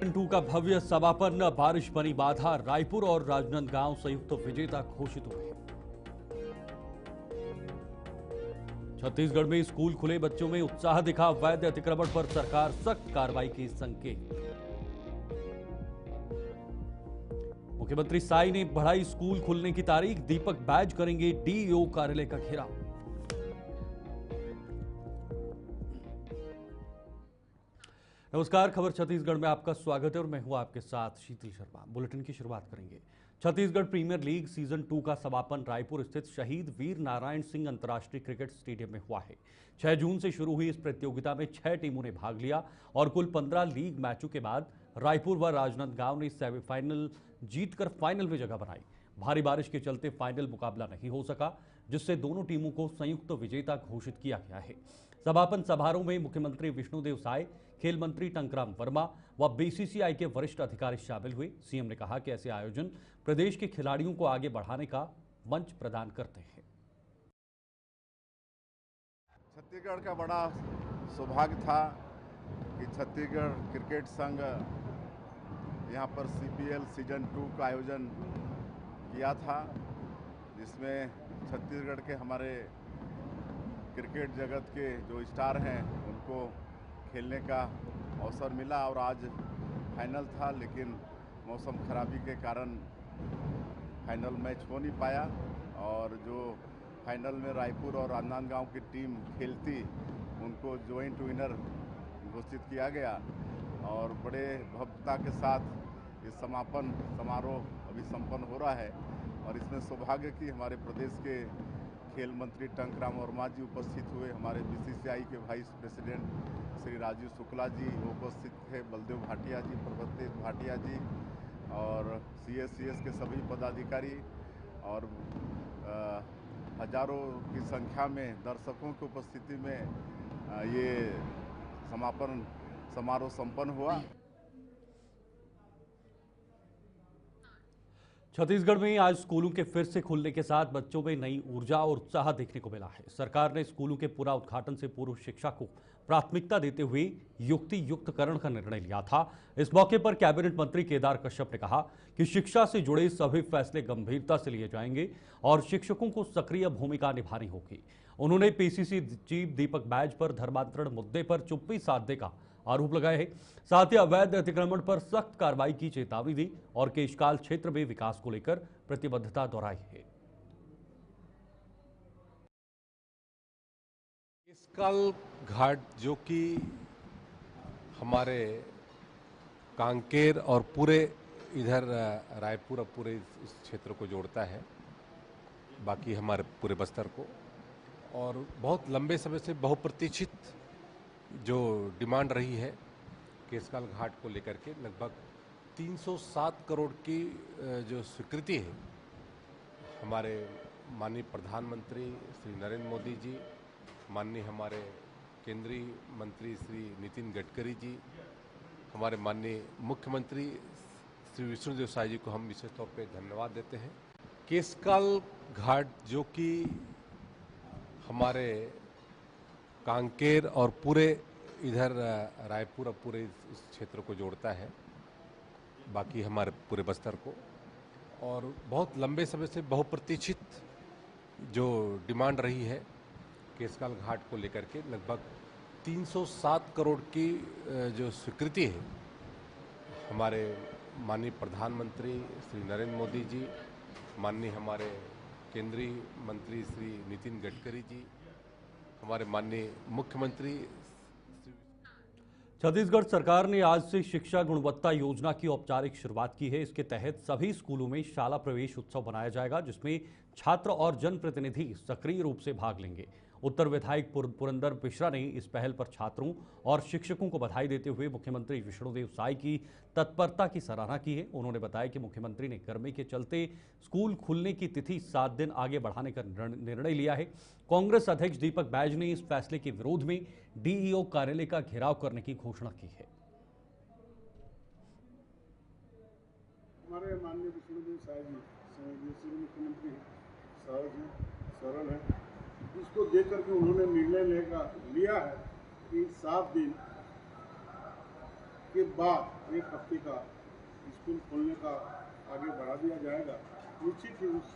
2 का भव्य समापन, बारिश बनी बाधा, रायपुर और राजनांदगांव संयुक्त विजेता घोषित हुए हैं। छत्तीसगढ़ में स्कूल खुले, बच्चों में उत्साह दिखा, अवैध अतिक्रमण पर सरकार सख्त कार्रवाई के संकेत। मुख्यमंत्री साई ने बढ़ाई स्कूल खुलने की तारीख, दीपक बैज करेंगे डीईओ कार्यालय का घेराव। नमस्कार, खबर छत्तीसगढ़ में आपका स्वागत है और मैं हूं आपके साथ शीतल शर्मा। बुलेटिन की शुरुआत करेंगे। छत्तीसगढ़ प्रीमियर लीग सीजन 2 का समापन रायपुर स्थित शहीद वीर नारायण सिंह अंतर्राष्ट्रीय क्रिकेट स्टेडियम में हुआ है। 6 जून से शुरू हुई इस प्रतियोगिता में 6 टीमों ने भाग लिया और कुल 15 लीग मैचों के बाद रायपुर व राजनांदगांव ने सेमीफाइनल जीतकर फाइनल में जगह बनाई। भारी बारिश के चलते फाइनल मुकाबला नहीं हो सका, जिससे दोनों टीमों को संयुक्त विजेता घोषित किया गया है। समापन समारोह में मुख्यमंत्री विष्णुदेव साय, खेल मंत्री टंकराम वर्मा व बीसीसीआई के वरिष्ठ अधिकारी शामिल हुए। सीएम ने कहा कि ऐसे आयोजन प्रदेश के खिलाड़ियों को आगे बढ़ाने का मंच प्रदान करते हैं। छत्तीसगढ़ का बड़ा सौभाग्य था कि छत्तीसगढ़ क्रिकेट संघ यहाँ पर सीपीएल सीजन 2 का आयोजन किया था, जिसमें छत्तीसगढ़ के हमारे क्रिकेट जगत के जो स्टार हैं उनको खेलने का अवसर मिला। और आज फाइनल था, लेकिन मौसम खराबी के कारण फाइनल मैच हो नहीं पाया और जो फाइनल में रायपुर और राजनांदगांव की टीम खेलती उनको जॉइंट विनर घोषित किया गया। और बड़े भव्यता के साथ ये समापन समारोह अभी संपन्न हो रहा है और इसमें सौभाग्य की हमारे प्रदेश के खेल मंत्री टंकराम वर्मा जी उपस्थित हुए, हमारे बीसीसीआई के वाइस प्रेसिडेंट श्री राजीव शुक्ला जी उपस्थित थे, बलदेव भाटिया जी, प्रभतेश भाटिया जी और सीएस के सभी पदाधिकारी और हजारों की संख्या में दर्शकों की उपस्थिति में ये समापन समारोह संपन्न हुआ। छत्तीसगढ़ में आज स्कूलों के फिर से खुलने के साथ बच्चों में नई ऊर्जा और उत्साह देखने को मिला है। सरकार ने स्कूलों के पूरा उद्घाटन से पूर्व शिक्षा को प्राथमिकता देते हुए युक्ति युक्तकरण का निर्णय लिया था। इस मौके पर कैबिनेट मंत्री केदार कश्यप ने कहा कि शिक्षा से जुड़े सभी फैसले गंभीरता से लिए जाएंगे और शिक्षकों को सक्रिय भूमिका निभानी होगी। उन्होंने पीसीसी चीफ दीपक बैज पर धर्मांतरण मुद्दे पर चुप्पी साधने का आरोप लगाए हैं। साथ ही अवैध अतिक्रमण पर सख्त कार्रवाई की चेतावनी दी और केशकाल क्षेत्र में विकास को लेकर प्रतिबद्धता दोहराई है। केशकाल घाट जो कि हमारे कांकेर और पूरे इधर रायपुर और पूरे इस क्षेत्र को जोड़ता है, बाकी हमारे पूरे बस्तर को, और बहुत लंबे समय से बहुप्रतीक्षित जो डिमांड रही है केशकाल घाट को लेकर के, लगभग 307 करोड़ की जो स्वीकृति है हमारे माननीय प्रधानमंत्री श्री नरेंद्र मोदी जी, माननीय हमारे केंद्रीय मंत्री श्री नितिन गडकरी जी, हमारे माननीय मुख्यमंत्री श्री विष्णुदेव साई जी को हम विशेष तौर पे धन्यवाद देते हैं। केशकाल घाट जो कि हमारे कांकेर और पूरे इधर रायपुर और पूरे इस क्षेत्र को जोड़ता है, बाकी हमारे पूरे बस्तर को, और बहुत लंबे समय से बहुप्रतीक्षित जो डिमांड रही है केशकाल घाट को लेकर के, लगभग 307 करोड़ की जो स्वीकृति है हमारे माननीय प्रधानमंत्री श्री नरेंद्र मोदी जी, माननीय हमारे केंद्रीय मंत्री श्री नितिन गडकरी जी, हमारे माननीय मुख्यमंत्री। छत्तीसगढ़ सरकार ने आज से शिक्षा गुणवत्ता योजना की औपचारिक शुरुआत की है। इसके तहत सभी स्कूलों में शाला प्रवेश उत्सव बनाया जाएगा, जिसमें छात्र और जनप्रतिनिधि सक्रिय रूप से भाग लेंगे। उत्तर विधायक पुरंदर मिश्रा ने इस पहल पर छात्रों और शिक्षकों को बधाई देते हुए मुख्यमंत्री विष्णुदेव साय की तत्परता की सराहना की है। उन्होंने बताया कि मुख्यमंत्री ने गर्मी के चलते स्कूल खुलने की तिथि 7 दिन आगे बढ़ाने का निर्णय लिया है। कांग्रेस अध्यक्ष दीपक बैज ने इस फैसले के विरोध में डीईओ कार्यालय का घेराव करने की घोषणा की है। हमारे माननीय विष्णुदेव साय जी मुख्यमंत्री सहज हैं, सरल हैं, इसको देख करके उन्होंने निर्णय लिया है कि 7 दिन के बाद 1 हफ्ते का स्कूल खोलने का आगे बढ़ा दिया जाएगा। निश्चित ही उस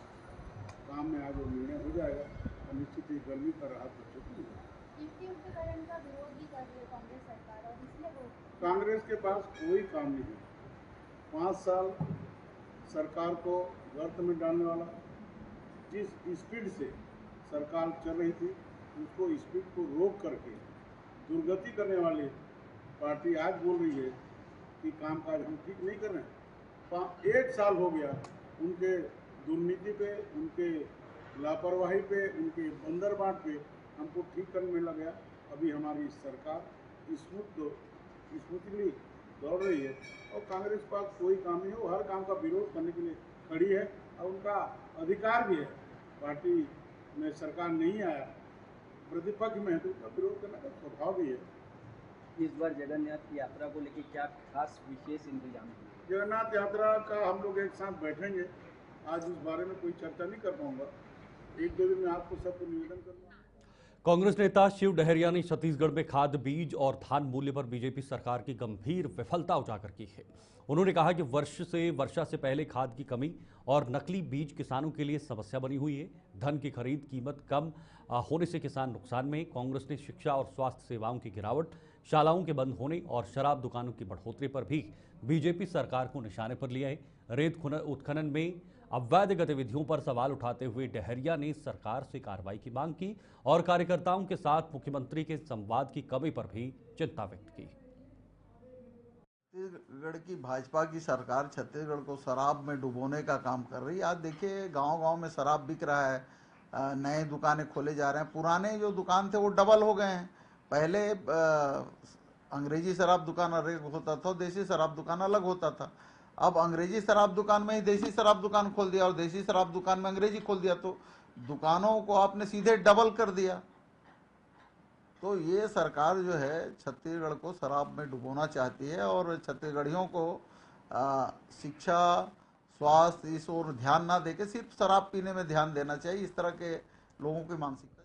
काम में आज वो निर्णय हो जाएगा और निश्चित ही गर्मी का राहत बच्चों को मिलेगा। युक्तियुक्तकरण का विरोध भी कर रही है कांग्रेस सरकार और इसलिए वो कांग्रेस के पास कोई काम नहीं है। 5 साल सरकार को गर्त में डालने वाला, जिस स्पीड से सरकार चल रही थी उसको स्पीड को रोक करके दुर्गति करने वाली पार्टी आज बोल रही है कि कामकाज हम ठीक नहीं कर रहे हैं। 1 साल हो गया उनके दुर्नीति पे, उनके लापरवाही पे, उनके बंदरबाट पे हमको ठीक करने में लग गया। अभी हमारी सरकार स्मूथली दौड़ रही है और कांग्रेस के पास कोई काम नहीं है। वो हर काम का विरोध करने के लिए खड़ी है और उनका अधिकार भी है। पार्टी में सरकार नहीं आया, प्रतिपक्ष में है तो उसका विरोध करने का स्वभाव भी है। इस बार जगन्नाथ की यात्रा को लेकर क्या खास विशेष इंतजाम है? जगन्नाथ यात्रा का हम लोग एक साथ बैठेंगे। आज उस बारे में कोई चर्चा नहीं कर पाऊंगा। 1-2 दिन में आपको सबको निवेदन करूंगा। कांग्रेस नेता शिव डहरिया ने छत्तीसगढ़ में खाद बीज और धान मूल्य पर बीजेपी सरकार की गंभीर विफलता उजागर की है। उन्होंने कहा कि वर्षा से पहले खाद की कमी और नकली बीज किसानों के लिए समस्या बनी हुई है। धन की खरीद कीमत कम होने से किसान नुकसान में। कांग्रेस ने शिक्षा और स्वास्थ्य सेवाओं की गिरावट, शालाओं के बंद होने और शराब दुकानों की बढ़ोतरी पर भी बीजेपी सरकार को निशाने पर लिया है। रेत उत्खनन में अवैध गतिविधियों पर सवाल उठाते हुए डहरिया ने सरकार से कार्रवाई की मांग की और कार्यकर्ताओं के साथ मुख्यमंत्री के संवाद की कमी पर भी चिंता व्यक्त की। छत्तीसगढ़ की भाजपा की सरकार छत्तीसगढ़ को शराब में डुबोने का काम कर रही है। आज देखिए गांव-गांव में शराब बिक रहा है, नए दुकानें खोले जा रहे हैं, पुराने जो दुकान थे वो डबल हो गए हैं। पहले अंग्रेजी शराब दुकान अलग होता था, देसी शराब दुकान अलग होता था। अब अंग्रेजी शराब दुकान में ही देसी शराब दुकान खोल दिया और देसी शराब दुकान में अंग्रेजी खोल दिया, तो दुकानों को आपने सीधे डबल कर दिया। तो ये सरकार जो है छत्तीसगढ़ को शराब में डुबोना चाहती है और छत्तीसगढ़ियों को शिक्षा, स्वास्थ्य इस ओर ध्यान ना देके सिर्फ शराब पीने में ध्यान देना चाहिए। इस तरह के लोगों की मानसिकता।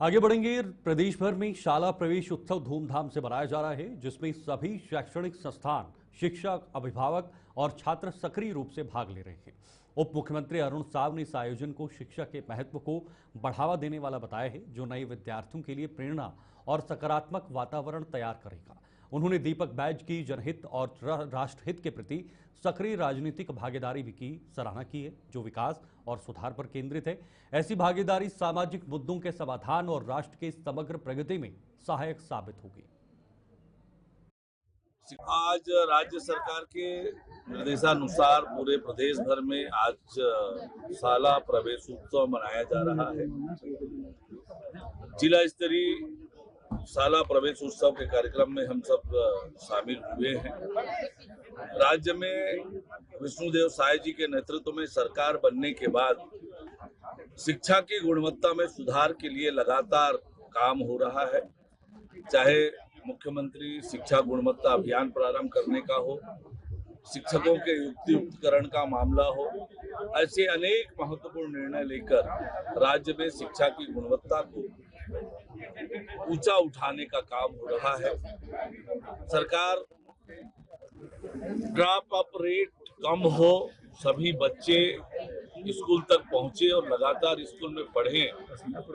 आगे बढ़ेंगे। प्रदेश भर में शाला प्रवेश उत्सव धूमधाम से मनाया जा रहा है, जिसमें सभी शैक्षणिक संस्थान, शिक्षक, अभिभावक और छात्र सक्रिय रूप से भाग ले रहे हैं। उप मुख्यमंत्री अरुण साव ने इस आयोजन को शिक्षा के महत्व को बढ़ावा देने वाला बताया है, जो नए विद्यार्थियों के लिए प्रेरणा और सकारात्मक वातावरण तैयार करेगा। उन्होंने दीपक बैज की जनहित और राष्ट्रहित के प्रति सक्रिय राजनीतिक भागीदारी भी की सराहना की है, जो विकास और सुधार पर केंद्रित है। ऐसी भागीदारी सामाजिक मुद्दों के समाधान और राष्ट्र के समग्र प्रगति में सहायक साबित होगी। आज राज्य सरकार के निर्देशानुसार पूरे प्रदेश भर में आज शाला प्रवेश उत्सव मनाया जा रहा है। जिला स्तरीय शाला प्रवेश उत्सव के कार्यक्रम में हम सब शामिल हुए हैं। राज्य में विष्णुदेव साय जी के नेतृत्व में सरकार बनने के बाद शिक्षा की गुणवत्ता में सुधार के लिए लगातार काम हो रहा है। चाहे मुख्यमंत्री शिक्षा गुणवत्ता अभियान प्रारंभ करने का हो, शिक्षकों के युक्तियुक्तकरण का मामला हो, ऐसे अनेक महत्वपूर्ण निर्णय लेकर राज्य में शिक्षा की गुणवत्ता को ऊंचा उठाने का काम हो रहा है। सरकार ड्रॉप अप रेट कम हो, सभी बच्चे स्कूल तक पहुंचे और लगातार स्कूल में पढ़ें,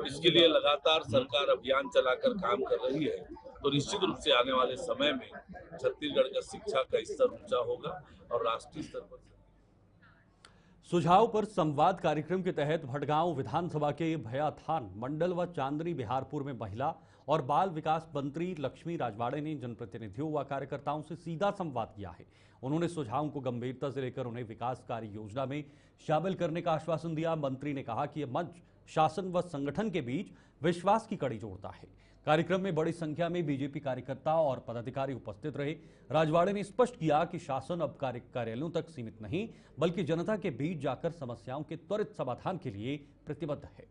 इसके लिए लगातार सरकार अभियान चलाकर काम कर रही है। तो निश्चित रूप से आने वाले समय में छत्तीसगढ़ का शिक्षा का स्तर ऊंचा होगा और राष्ट्रीय स्तर पर। सुझाव पर संवाद कार्यक्रम के तहत भटगांव विधानसभा के भयाथान मंडल व चांदनी बिहारपुर में महिला और बाल विकास मंत्री लक्ष्मी राजवाड़े ने जनप्रतिनिधियों व कार्यकर्ताओं से सीधा संवाद किया है। उन्होंने सुझावों को गंभीरता से लेकर उन्हें विकास कार्य योजना में शामिल करने का आश्वासन दिया। मंत्री ने कहा कि यह मंच शासन व संगठन के बीच विश्वास की कड़ी जोड़ता है। कार्यक्रम में बड़ी संख्या में बीजेपी कार्यकर्ता और पदाधिकारी उपस्थित रहे। राजवाड़े ने स्पष्ट किया कि शासन अब कार्यालयों तक सीमित नहीं, बल्कि जनता के बीच जाकर समस्याओं के त्वरित समाधान के लिए प्रतिबद्ध है।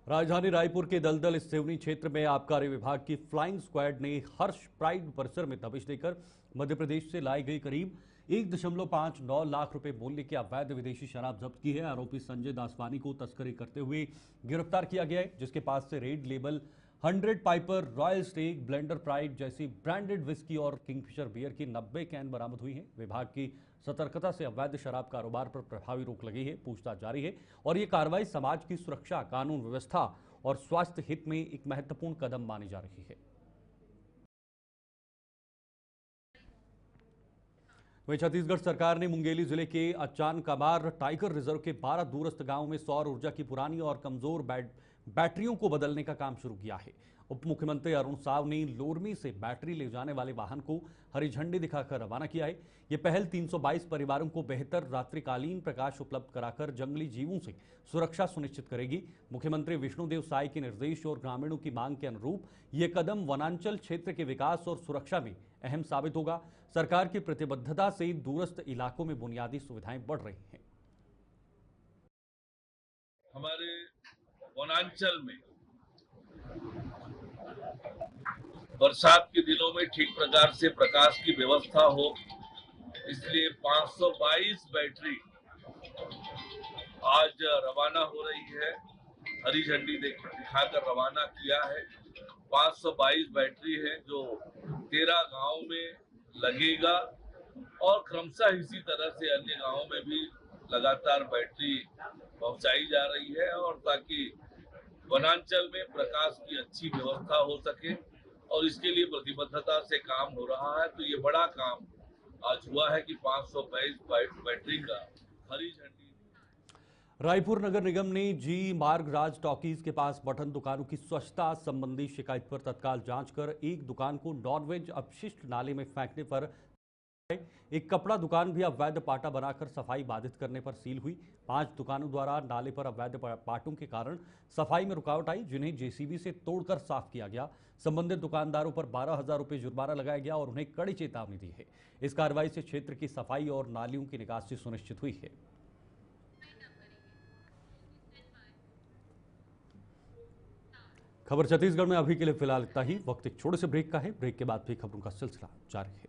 राजधानी रायपुर के दलदल सिवनी क्षेत्र में आबकारी विभाग की फ्लाइंग स्क्वाड ने हर्ष प्राइड परिसर में दबिश देकर मध्य प्रदेश से लाई गई करीब 1.59 लाख रुपए मूल्य की अवैध विदेशी शराब जब्त की है। आरोपी संजय दासवानी को तस्करी करते हुए गिरफ्तार किया गया है, जिसके पास से red label 100 Piper, royal स्टेग, blender pride जैसी ब्रांडेड विस्की और किंगफिशर बियर की 90 कैन बरामद हुई हैं। विभाग की सतर्कता से अवैध शराब कारोबार पर प्रभावी रोक लगी है, पूछताछ जारी है और ये कार्रवाई समाज की सुरक्षा, कानून व्यवस्था और स्वास्थ्य हित में एक महत्वपूर्ण कदम मानी जा रही है। वहीं छत्तीसगढ़ सरकार ने मुंगेली जिले के अचान कमार टाइगर रिजर्व के 12 दूरस्थ गांवों में सौर ऊर्जा की पुरानी और कमजोर बैटरियों को बदलने का काम शुरू किया है। उप मुख्यमंत्री अरुण साव ने लोरमी से बैटरी ले जाने वाले वाहन को हरी झंडी दिखाकर रवाना किया है। यह पहल 322 परिवारों को बेहतर रात्रिकालीन प्रकाश उपलब्ध कराकर जंगली जीवों से सुरक्षा सुनिश्चित करेगी। मुख्यमंत्री विष्णुदेव साय के निर्देश और ग्रामीणों की मांग के अनुरूप ये कदम वनांचल क्षेत्र के विकास और सुरक्षा में अहम साबित होगा। सरकार की प्रतिबद्धता से दूरस्थ इलाकों में बुनियादी सुविधाएं बढ़ रही हैं। हमारे वनांचल में बरसात के दिनों में ठीक प्रकार से प्रकाश की व्यवस्था हो, इसलिए 522 बैटरी आज रवाना हो रही है। हरी झंडी दिखाकर रवाना किया है। 522 बैटरी है जो 13 गांव में लगेगा और क्रमशः इसी तरह से अन्य गांवों में भी लगातार बैटरी पहुंचाई जा रही है और ताकि वनांचल में प्रकाश की अच्छी व्यवस्था हो सके और इसके लिए प्रतिबद्धता से काम हो रहा है। तो ये बड़ा काम आज हुआ है कि 522 बैटरी का हरी झंडी। रायपुर नगर निगम ने जी मार्ग राज टॉकीज के पास बटन दुकानों की स्वच्छता संबंधी शिकायत पर तत्काल जांच कर एक दुकान को नॉनवेज अपशिष्ट नाले में फेंकने पर, एक कपड़ा दुकान भी अवैध पाटा बनाकर सफाई बाधित करने पर सील हुई। 5 दुकानों द्वारा नाले पर अवैध पाटों के कारण सफाई में रुकावट आई, जिन्हें जेसीबी से तोड़कर साफ किया गया। संबंधित दुकानदारों पर 12,000 रुपये जुर्माना लगाया गया और उन्हें कड़ी चेतावनी दी है। इस कार्रवाई से क्षेत्र की सफाई और नालियों की निकासी सुनिश्चित हुई है। खबर छत्तीसगढ़ में अभी के लिए फिलहाल इतना ही। वक्त एक छोटे से ब्रेक का है। ब्रेक के बाद भी खबरों का सिलसिला जारी है।